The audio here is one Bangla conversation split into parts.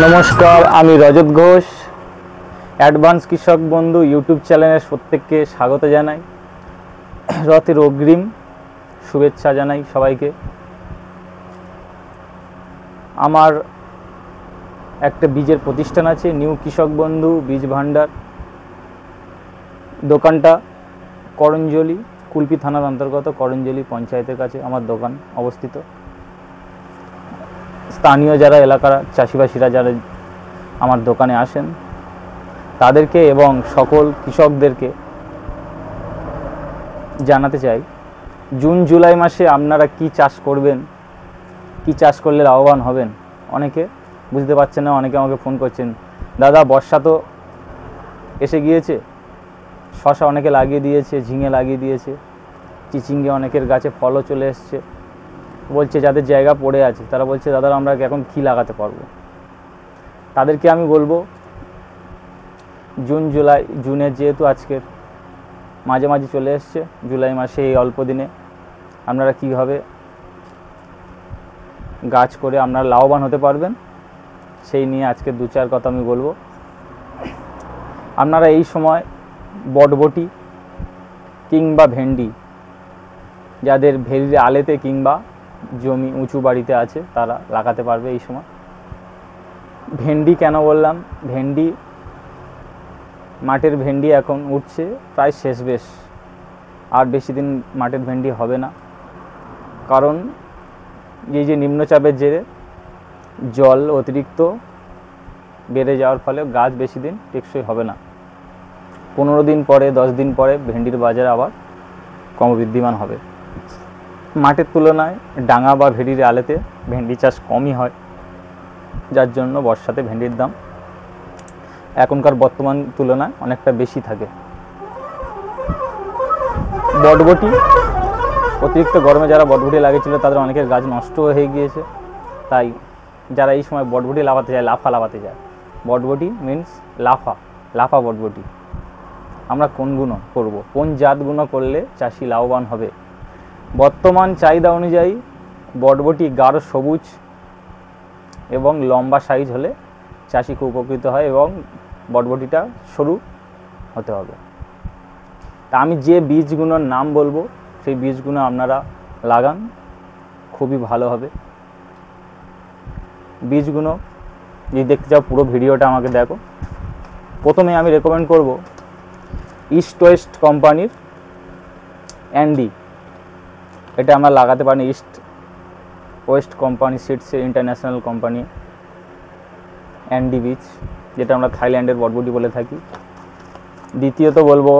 নমস্কার, আমি রজত ঘোষ। অ্যাডভান্স কৃষক বন্ধু ইউটিউব চ্যানেলের প্রত্যেককে স্বাগত জানাই। রথের অগ্রিম শুভেচ্ছা জানাই সবাইকে। আমার একটা বীজের প্রতিষ্ঠান আছে, নিউ কৃষক বন্ধু বীজ ভাণ্ডার। দোকানটা করঞ্জলি, কুলপি থানার অন্তর্গত করঞ্জলি পঞ্চায়েতের কাছে আমার দোকান অবস্থিত। স্থানীয় যারা এলাকার চাষিবাসীরা যারা আমার দোকানে আসেন তাদেরকে এবং সকল কৃষকদেরকে জানাতে চাই, জুন জুলাই মাসে আপনারা কি চাষ করবেন, কি চাষ করলে লাভবান হবেন। অনেকে বুঝতে পারছেন না, অনেকে আমাকে ফোন করছেন, দাদা বর্ষা তো এসে গিয়েছে, শশা অনেকে লাগিয়ে দিয়েছে, ঝিঙে লাগিয়ে দিয়েছে, চিচিঙ্গে অনেকের গাছে ফলও চলে এসছে। বলছে যাদের জায়গা পড়ে আছে তারা বলছে দাদা আমরা এখন কি লাগাতে পারবো। তাদেরকে আমি বলবো, জুনের যেহেতু আজকের মাঝামাঝি চলে এসছে, জুলাই মাসে এই অল্প দিনে আপনারা কীভাবে গাছ করে আপনারা লাভবান হতে পারবেন সেই নিয়ে আজকে দু চার কথা আমি বলবো। আপনারা এই সময় বটবটি কিংবা ভেন্ডি, যাদের ভেরির আলেতে কিংবা জমি উঁচু বাড়িতে আছে তারা লাগাতে পারবে এই সময়। ভেন্ডি কেন বললাম, ভেন্ডি মাঠের ভেন্ডি এখন উঠছে প্রায় শেষ বেশ, আর বেশি দিন মাঠের ভেন্ডি হবে না। কারণ এই যে নিম্নচাপের জেরে জল অতিরিক্ত বেড়ে যাওয়ার ফলে গাছ বেশি দিন টেকসই হবে না। 15 দিন পরে 10 দিন পরে ভেন্ডির বাজার আবার ক্রমবৃদ্ধিমান হবে। মাঠের তুলনায় ডাঙা বা ভেড়ির আলেতে ভেন্ডি চাষ কমই হয়, যার জন্য বর্ষাতে ভেন্ডির দাম এখনকার বর্তমান তুলনায় অনেকটা বেশি থাকে। বটবটি অতিরিক্ত গরমে যারা বটবটি লাগিয়েছিল তাদের অনেকের গাছ নষ্ট হয়ে গিয়েছে, তাই যারা এই সময় বটবটি লাফাতে যায়, লাফা লাফাতে যায়, বটবটি মিন্স লাফা বটবটি। আমরা কোনগুলো করব, কোন জাতগুলো করলে চাষি লাভবান হবে। বর্তমান চাহিদা অনুযায়ী বটবটি গাঢ় সবুজ এবং লম্বা সাইজ হলে চাষি খুব উপকৃত হয় এবং বটবটিটা সরু হতে হবে। তা আমি যে বীজগুলোর নাম বলবো সেই বীজগুলো আপনারা লাগান, খুবই ভালো হবে। বীজগুলো যদি দেখতে চাও পুরো ভিডিওটা আমাকে দেখো। প্রথমে আমি রেকমেন্ড করব ইস্ট ওয়েস্ট কোম্পানির অ্যান্ডি, এটা আমরা লাগাতে পারি। ইস্ট ওয়েস্ট কোম্পানি সিডসের ইন্টারন্যাশনাল কোম্পানি অ্যান্ডি বীজ, যেটা আমরা থাইল্যান্ডের বটবটি বলে থাকি। দ্বিতীয়ত বলবো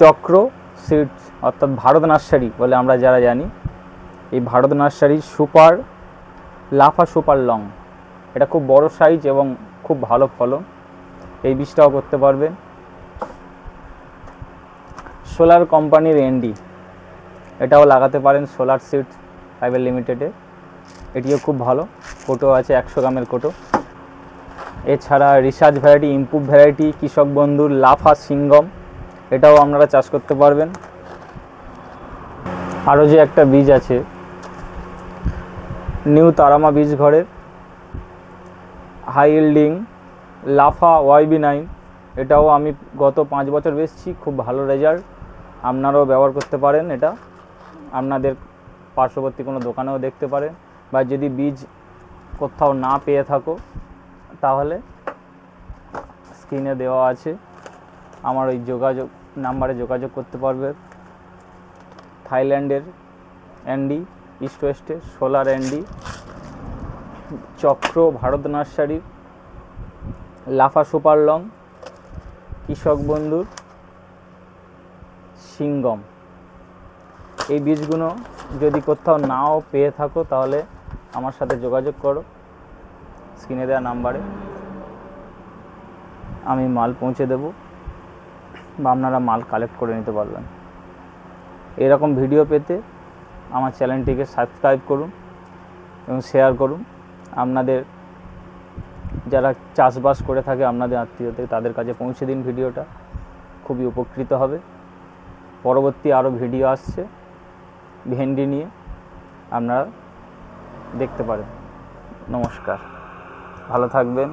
চক্র সিডস, অর্থাৎ ভারত নার্সারি বলে আমরা যারা জানি, এই ভারত নার্সারি লাফা সুপার লং, এটা খুব বড় সাইজ এবং খুব ভালো ফলন, এই বীজটাও করতে পারবেন। সোলার কোম্পানির এনডি, এটাও লাগাতে পারেন সোলার সিডস প্রাইভেট লিমিটেডে, এটিও খুব ভালো, কোটো আছে 100 গ্রামের কোটো। এছাড়া রিসার্চ ভ্যারাইটি, ইমপ্রুভ ভ্যারাইটি কৃষক বন্ধুর লাফা সিঙ্গম, এটাও আপনারা চাষ করতে পারবেন। আরও যে একটা বীজ আছে নিউ তারামা বীজ ঘরের হাই ইল্ডিং লাফা YB9, এটাও আমি গত 5 বছর বেচছি, খুব ভালো রেজাল্ট, আপনারাও ব্যবহার করতে পারেন। এটা আপনাদের পার্শ্ববর্তী কোনো দোকানেও দেখতে পারেন, বা যদি বীজ কোথাও না পেয়ে থাকো তাহলে স্ক্রিনে দেওয়া আছে আমার ওই নাম্বারে যোগাযোগ করতে পারবে। থাইল্যান্ডের অ্যান্ডি, ইস্ট ওয়েস্টের সোলার অ্যান্ডি, চক্র ভারত নার্সারির লাফা সুপার লং, কৃষক বন্ধুর সিঙ্গম, এই বীজগুলো যদি কোথাও নাও পেয়ে থাকো তাহলে আমার সাথে যোগাযোগ করো, স্ক্রিনে দেওয়া নাম্বারে আমি মাল পৌঁছে দেব বা আপনারা মাল কালেক্ট করে নিতে পারবেন। এরকম ভিডিও পেতে আমার চ্যানেলটিকে সাবস্ক্রাইব করুন এবং শেয়ার করুন। আপনাদের যারা চাষবাস করে থাকে আপনাদের আত্মীয়দের, তাদের কাছে পৌঁছে দিন ভিডিওটা, খুবই উপকৃত হবে। পরবর্তী আরও ভিডিও আসছে ভেন্ডি নিয়ে, আপনারা দেখতে পারেন। নমস্কার। ভালো থাকবেন।